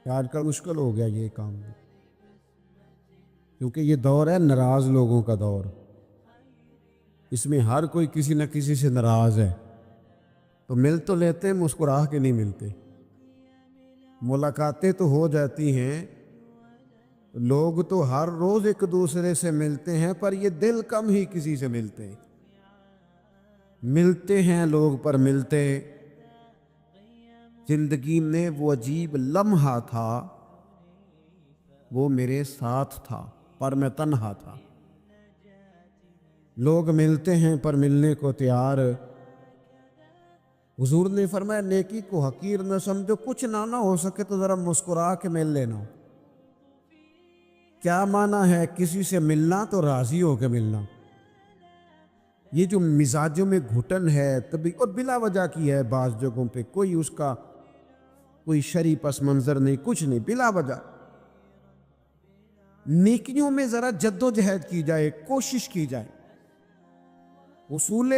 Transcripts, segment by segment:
کہ آج کل مشکل ہو گیا یہ کام بھی، کیونکہ یہ دور ہے ناراض لوگوں کا دور۔ اس میں ہر کوئی کسی نہ کسی سے ناراض ہے، تو مل تو لیتے ہیں، مسکرا کے نہیں ملتے۔ ملاقاتیں تو ہو جاتی ہیں، لوگ تو ہر روز ایک دوسرے سے ملتے ہیں، پر یہ دل کم ہی کسی سے ملتے ہیں۔ ملتے ہیں لوگ پر ملتے، زندگی میں وہ عجیب لمحہ تھا، وہ میرے ساتھ تھا پر میں تنہا تھا۔ لوگ ملتے ہیں پر ملنے کو تیار۔ حضور نے فرمایا نیکی کو حقیر نہ سمجھو، کچھ نہ ہو سکے تو ذرا مسکرا کے مل لینا۔ کیا معنی ہے کسی سے ملنا؟ تو راضی ہو کے ملنا۔ یہ جو مزاجوں میں گھٹن ہے تبھی اور بلا وجہ کی ہے، بعض جگہوں پہ کوئی اس کا کوئی شرعی پس منظر نہیں، کچھ نہیں، بلا وجہ۔ نیکیوں میں ذرا جد و جہد کی جائے، کوشش کی جائے، اصول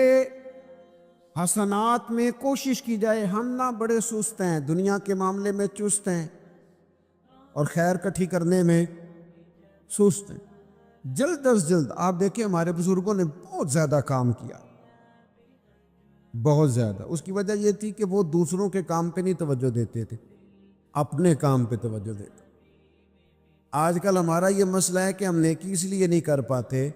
حسنات میں کوشش کی جائے۔ ہم نہ بڑے سست ہیں، دنیا کے معاملے میں چست ہیں اور خیر کٹھی کرنے میں سست ہیں۔ جلد از جلد آپ دیکھیں ہمارے بزرگوں نے بہت زیادہ کام کیا، بہت زیادہ۔ اس کی وجہ یہ تھی کہ وہ دوسروں کے کام پہ نہیں توجہ دیتے تھے، اپنے کام پہ توجہ دیتے۔ آج کل ہمارا یہ مسئلہ ہے کہ ہم نیکی اس لیے نہیں کر پاتے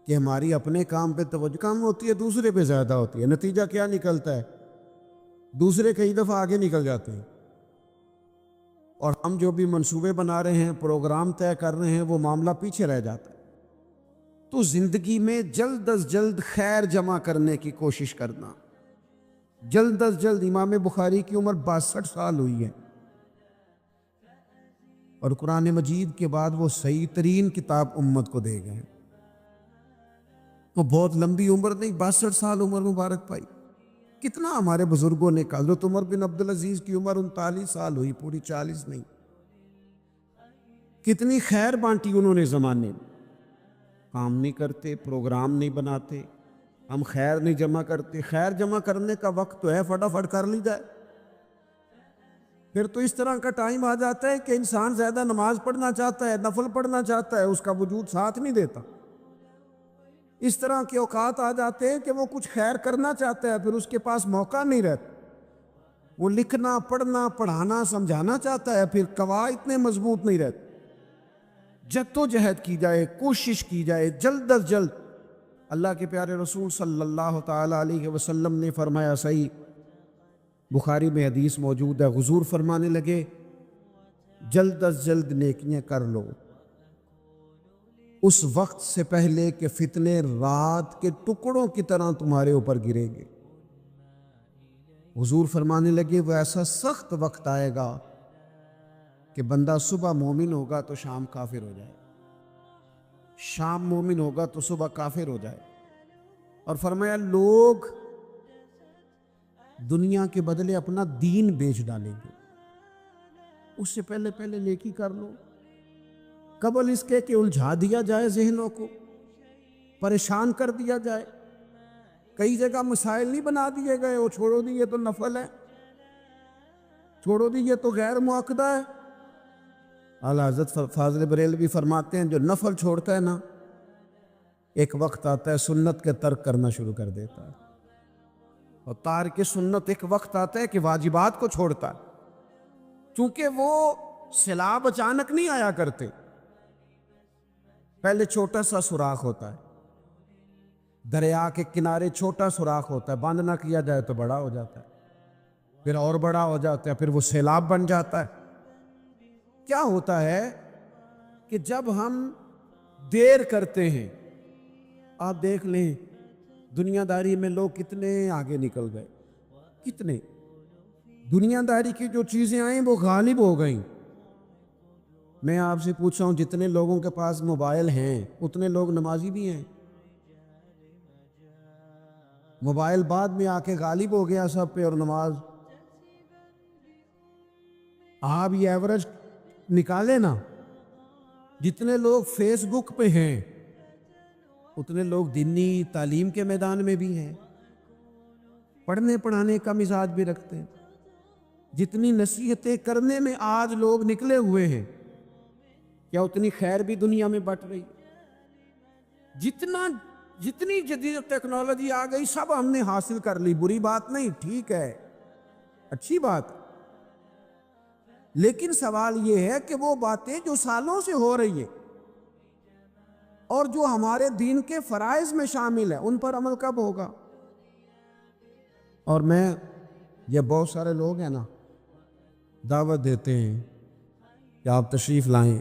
کہ ہماری اپنے کام پہ توجہ کم ہوتی ہے، دوسرے پہ زیادہ ہوتی ہے۔ نتیجہ کیا نکلتا ہے؟ دوسرے کئی دفعہ آگے نکل جاتے ہیں، اور ہم جو بھی منصوبے بنا رہے ہیں، پروگرام طے کر رہے ہیں، وہ معاملہ پیچھے رہ جاتا ہے۔ تو زندگی میں جلد از جلد خیر جمع کرنے کی کوشش کرنا، جلد از جلد۔ امام بخاری کی عمر 62 سال ہوئی ہے، اور قرآن مجید کے بعد وہ صحیح ترین کتاب امت کو دے گئے۔ وہ بہت لمبی عمر نہیں، 62 سال عمر مبارک پائی۔ کتنا ہمارے بزرگوں نے کہا، حضرت عمر بن عبدالعزیز کی عمر 39 سال ہوئی، پوری 40 نہیں۔ کتنی خیر بانٹی انہوں نے زمانے میں۔ کام نہیں کرتے، پروگرام نہیں بناتے، ہم خیر نہیں جمع کرتے۔ خیر جمع کرنے کا وقت تو ہے، فٹافٹ کر لی جائے۔ پھر تو اس طرح کا ٹائم آ جاتا ہے کہ انسان زیادہ نماز پڑھنا چاہتا ہے، نفل پڑھنا چاہتا ہے، اس کا وجود ساتھ نہیں دیتا۔ اس طرح کے اوقات آ جاتے ہیں کہ وہ کچھ خیر کرنا چاہتا ہے، پھر اس کے پاس موقع نہیں رہتا۔ وہ لکھنا، پڑھنا، پڑھانا، سمجھانا چاہتا ہے، پھر قواعد اتنے مضبوط نہیں رہتے۔ جد و جہد کی جائے، کوشش کی جائے، جلد از جلد۔ اللہ کے پیارے رسول صلی اللہ تعالی علیہ وسلم نے فرمایا، صحیح بخاری میں حدیث موجود ہے، حضور فرمانے لگے جلد از جلد نیکیاں کر لو، اس وقت سے پہلے کہ فتنے رات کے ٹکڑوں کی طرح تمہارے اوپر گریں گے۔ حضور فرمانے لگے وہ ایسا سخت وقت آئے گا کہ بندہ صبح مومن ہوگا تو شام کافر ہو جائے، شام مومن ہوگا تو صبح کافر ہو جائے۔ اور فرمایا لوگ دنیا کے بدلے اپنا دین بیچ ڈالیں گے۔ اس سے پہلے پہلے نیکی کر لو، قبل اس کے کہ الجھا دیا جائے ذہنوں کو، پریشان کر دیا جائے۔ کئی جگہ مسائل نہیں بنا دیے گئے، وہ چھوڑو دی یہ تو نفل ہے، چھوڑو دی یہ تو غیر معاقدہ ہے۔ اعلیٰ حضرت فاضل بریلوی فرماتے ہیں جو نفل چھوڑتا ہے نا، ایک وقت آتا ہے سنت کے ترک کرنا شروع کر دیتا ہے، اور تارک سنت ایک وقت آتا ہے کہ واجبات کو چھوڑتا ہے، چونکہ وہ سیلاب اچانک نہیں آیا کرتے۔ پہلے چھوٹا سا سوراخ ہوتا ہے، دریا کے کنارے چھوٹا سوراخ ہوتا ہے، بند نہ کیا جائے تو بڑا ہو جاتا ہے، پھر اور بڑا ہو جاتا ہے، پھر وہ سیلاب بن جاتا ہے۔ کیا ہوتا ہے کہ جب ہم دیر کرتے ہیں، آپ دیکھ لیں دنیا داری میں لوگ کتنے آگے نکل گئے، کتنے دنیا داری کی جو چیزیں آئیں وہ غالب ہو گئیں۔ میں آپ سے پوچھا ہوں جتنے لوگوں کے پاس موبائل ہیں اتنے لوگ نمازی بھی ہیں؟ موبائل بعد میں آ کے غالب ہو گیا سب پہ، اور نماز آپ یہ ایوریج نکالے نا، جتنے لوگ فیس بک پہ ہیں اتنے لوگ دینی تعلیم کے میدان میں بھی ہیں، پڑھنے پڑھانے کا مزاج بھی رکھتے ہیں، جتنی نصیحتیں کرنے میں آج لوگ نکلے ہوئے ہیں، کیا اتنی خیر بھی دنیا میں بٹ رہی؟ جتنی جدید ٹیکنالوجی آ گئی سب ہم نے حاصل کر لی، بری بات نہیں، ٹھیک ہے، اچھی بات، لیکن سوال یہ ہے کہ وہ باتیں جو سالوں سے ہو رہی ہے اور جو ہمارے دین کے فرائض میں شامل ہے ان پر عمل کب ہوگا؟ اور یہ بہت سارے لوگ ہیں نا، دعوت دیتے ہیں کہ آپ تشریف لائیں،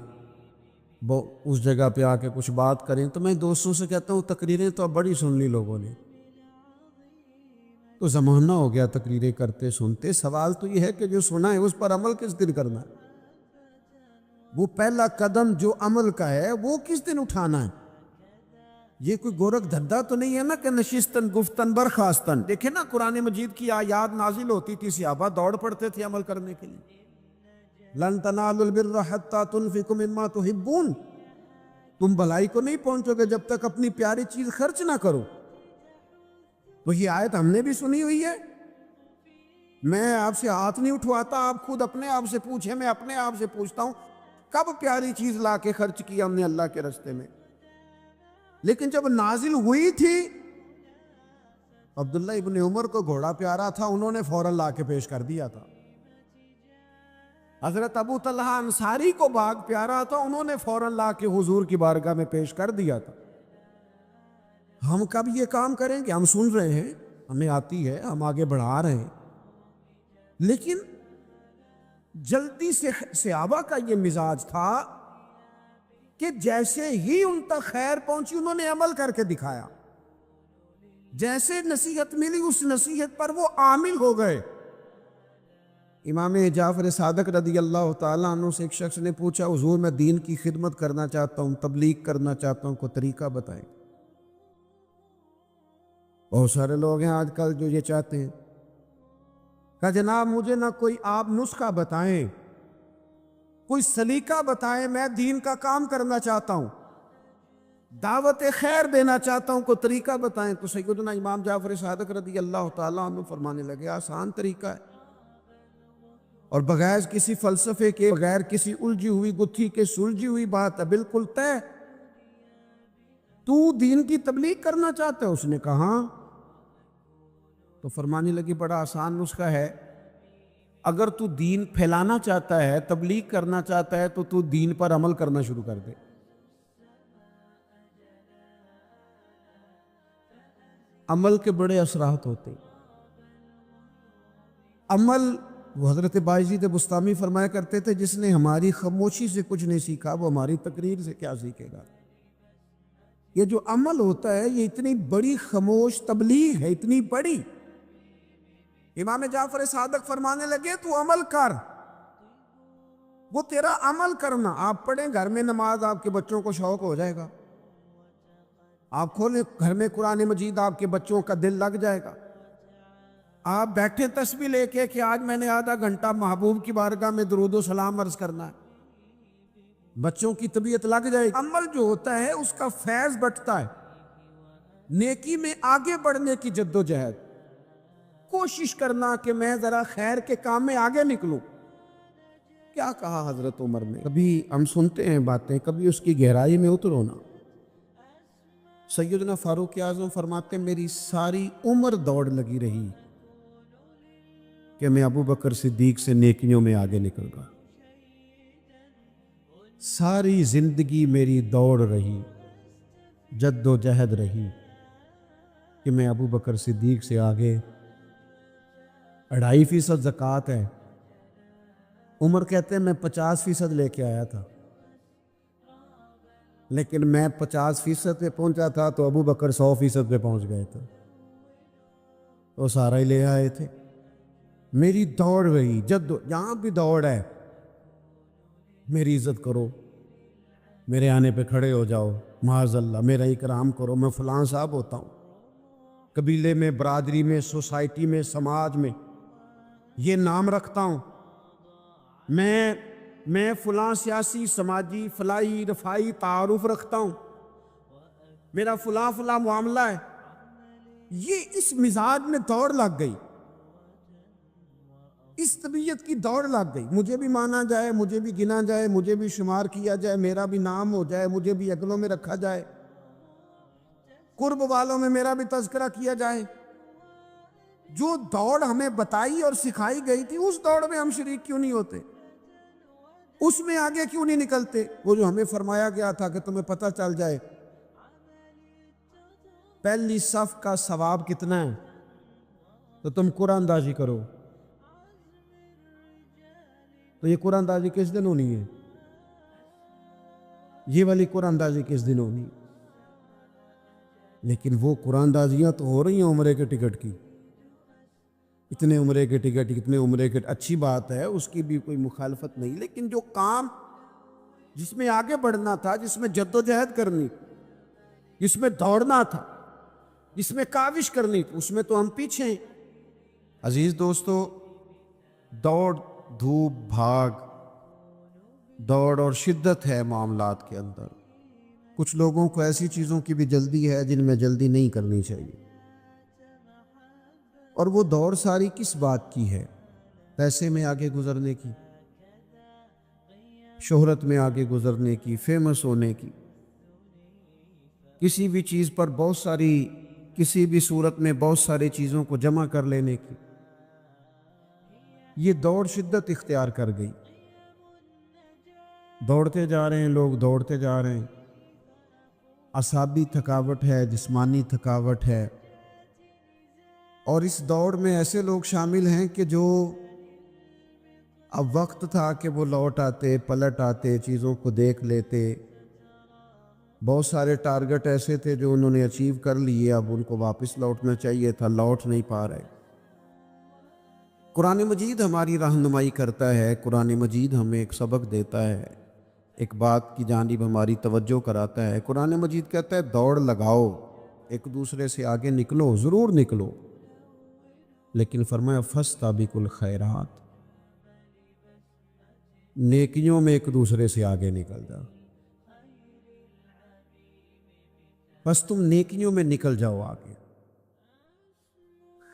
اس جگہ پہ آ کے کچھ بات کریں، تو میں دوستوں سے کہتا ہوں تقریریں تو اب بڑی سن لی لوگوں نے، تو زمانہ ہو گیا تقریریں کرتے سنتے، سوال تو یہ ہے کہ جو سنا ہے اس پر عمل کس دن کرنا ہے؟ وہ پہلا قدم جو عمل کا ہے وہ کس دن اٹھانا ہے؟ یہ کوئی گورکھ دھندا تو نہیں ہے نا کہ نشستن گفتن برخاستن، دیکھیں نا قرآن مجید کی آیات نازل ہوتی تھی، صحابہ دوڑ پڑتے تھے عمل کرنے کے لیے، لن تنالوا البر حتى تنفقوا مما تحبون، تم بھلائی کو نہیں پہنچو گے جب تک اپنی پیاری چیز خرچ نہ کرو۔ تو یہ آیت ہم نے بھی سنی ہوئی ہے، میں آپ سے ہاتھ نہیں اٹھواتا، آپ خود اپنے آپ سے پوچھیں، میں اپنے آپ سے پوچھتا ہوں کب پیاری چیز لا کے خرچ کیا ہم نے اللہ کے راستے میں؟ لیکن جب نازل ہوئی تھی، عبداللہ ابن عمر کو گھوڑا پیارا تھا، انہوں نے فوراً لا کے پیش کر دیا تھا۔ حضرت ابو طلحہ انصاری کو باغ پیارا تھا، انہوں نے فوراً لا کے حضور کی بارگاہ میں پیش کر دیا تھا۔ ہم کب یہ کام کریں گے؟ ہم سن رہے ہیں، ہمیں آتی ہے، ہم آگے بڑھا رہے ہیں، لیکن جلدی سے صحابہ کا یہ مزاج تھا کہ جیسے ہی ان تک خیر پہنچی انہوں نے عمل کر کے دکھایا، جیسے نصیحت ملی اس نصیحت پر وہ عامل ہو گئے۔ امام جعفر صادق رضی اللہ تعالیٰ عنہ سے ایک شخص نے پوچھا، حضور میں دین کی خدمت کرنا چاہتا ہوں، تبلیغ کرنا چاہتا ہوں، کوئی طریقہ بتائیں۔ بہت سارے لوگ ہیں آج کل جو یہ چاہتے ہیں، کہا جناب مجھے نہ کوئی آپ نسخہ بتائیں، کوئی سلیقہ بتائیں، میں دین کا کام کرنا چاہتا ہوں، دعوت خیر دینا چاہتا ہوں، کوئی طریقہ بتائیں۔ تو سیدنا امام جعفر صادق رضی اللہ تعالیٰ عنہ فرمانے لگے، آسان طریقہ ہے، اور بغیر کسی فلسفے کے، بغیر کسی الجھی ہوئی گتھی کے سلجھی ہوئی بات ہے، بالکل طے۔ تو دین کی تبلیغ کرنا چاہتا ہے؟ اس نے کہا ہاں۔ تو فرمانے لگی بڑا آسان نسخہ ہے، اگر تو دین پھیلانا چاہتا ہے، تبلیغ کرنا چاہتا ہے، تو دین پر عمل کرنا شروع کر دے۔ عمل کے بڑے اثرات ہوتے ہیں۔ عمل، وہ حضرت باجید بستامی فرمایا کرتے تھے، جس نے ہماری خاموشی سے کچھ نہیں سیکھا وہ ہماری تقریر سے کیا سیکھے گا۔ یہ جو عمل ہوتا ہے یہ اتنی بڑی خاموش تبلیغ ہے، اتنی بڑی۔ امام جعفر صادق فرمانے لگے تو عمل کر، وہ تیرا عمل کرنا، آپ پڑھیں گھر میں نماز، آپ کے بچوں کو شوق ہو جائے گا، آپ کھولیں گھر میں قرآن مجید، آپ کے بچوں کا دل لگ جائے گا، آپ بیٹھے تسبیح لے کے کہ آج میں نے آدھا گھنٹہ محبوب کی بارگاہ میں درود و سلام عرض کرنا ہے، بچوں کی طبیعت لگ جائے گی۔ عمل جو ہوتا ہے اس کا فیض بٹتا ہے، نیکی میں آگے بڑھنے کی جد و جہد، کوشش کرنا کہ میں ذرا خیر کے کام میں آگے نکلوں۔ کیا کہا حضرت عمر نے؟ کبھی ہم سنتے ہیں باتیں، کبھی اس کی گہرائی میں اترو نا۔ سیدنا فاروق اعظم فرماتے ہیں میری ساری عمر دوڑ لگی رہی کہ میں ابو بکر صدیق سے نیکیوں میں آگے نکل گا، ساری زندگی میری دوڑ رہی، جد و جہد رہی کہ میں ابو بکر صدیق سے آگے۔ 2.5% زکوٰۃ ہے، عمر کہتے ہیں میں 50% لے کے آیا تھا، لیکن میں 50% پہ پہنچا تھا تو ابو بکر 100% پہ پہنچ گئے تھے، وہ سارا ہی لے آئے تھے۔ میری دوڑ رہی، یہاں بھی دوڑ ہے، میری عزت کرو، میرے آنے پہ کھڑے ہو جاؤ، معاذ اللہ میرا اکرام کرو، میں فلاں صاحب ہوتا ہوں، قبیلے میں، برادری میں، سوسائٹی میں، سماج میں یہ نام رکھتا ہوں، میں فلاں سیاسی، سماجی، فلاحی، رفائی تعارف رکھتا ہوں، میرا فلاں معاملہ ہے۔ یہ اس مزاج میں دوڑ لگ گئی، اس طبیعت کی دوڑ لگ گئی، مجھے بھی مانا جائے، مجھے بھی گنا جائے، مجھے بھی شمار کیا جائے، میرا بھی نام ہو جائے، مجھے بھی اگلوں میں رکھا جائے، قرب والوں میں میرا بھی تذکرہ کیا جائے۔ جو دوڑ ہمیں بتائی اور سکھائی گئی تھی، اس دوڑ میں ہم شریک کیوں نہیں ہوتے؟ اس میں آگے کیوں نہیں نکلتے؟ وہ جو ہمیں فرمایا گیا تھا کہ تمہیں پتہ چل جائے پہلی صف کا ثواب کتنا ہے تو تم قرآن اندازی کرو، تو یہ قرآن اندازی کس دن ہونی ہے؟ یہ والی قرآن اندازی کس دن ہونی؟ لیکن وہ قرآن اندازیاں تو ہو رہی ہیں عمرے کے ٹکٹ کی، اتنے عمرے کے ٹکٹ، اتنے عمرے کے، اچھی بات ہے، اس کی بھی کوئی مخالفت نہیں، لیکن جو کام جس میں آگے بڑھنا تھا، جس میں جد و جہد کرنی، جس میں دوڑنا تھا، جس میں کاوش کرنی تھی، اس میں تو ہم پیچھے ہیں۔ عزیز دوستو، دوڑ دھوپ بھاگ، دوڑ اور شدت ہے معاملات کے اندر۔ کچھ لوگوں کو ایسی چیزوں کی بھی جلدی ہے جن میں جلدی نہیں کرنی چاہیے، اور وہ دوڑ ساری کس بات کی ہے؟ پیسے میں آگے گزرنے کی، شہرت میں آگے گزرنے کی، فیمس ہونے کی، کسی بھی چیز پر بہت ساری، کسی بھی صورت میں بہت ساری چیزوں کو جمع کر لینے کی۔ یہ دوڑ شدت اختیار کر گئی، دوڑتے جا رہے ہیں لوگ، دوڑتے جا رہے ہیں، اعصابی تھکاوٹ ہے، جسمانی تھکاوٹ ہے، اور اس دوڑ میں ایسے لوگ شامل ہیں کہ جو اب وقت تھا کہ وہ لوٹ آتے، پلٹ آتے، چیزوں کو دیکھ لیتے، بہت سارے ٹارگٹ ایسے تھے جو انہوں نے اچیو کر لیے، اب ان کو واپس لوٹنا چاہیے تھا، لوٹ نہیں پا رہے۔ قرآن مجید ہماری رہنمائی کرتا ہے، قرآن مجید ہمیں ایک سبق دیتا ہے، ایک بات کی جانب ہماری توجہ کراتا ہے۔ قرآن مجید کہتا ہے دوڑ لگاؤ، ایک دوسرے سے آگے نکلو، ضرور نکلو، لیکن فرمایا فاستبقوا الخیرات، نیکیوں میں ایک دوسرے سے آگے نکل جاؤ، بس تم نیکیوں میں نکل جاؤ آگے،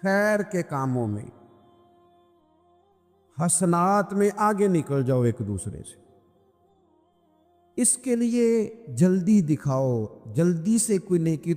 خیر کے کاموں میں، حسنات میں آگے نکل جاؤ ایک دوسرے سے۔ اس کے لیے جلدی دکھاؤ، جلدی سے کوئی نیکی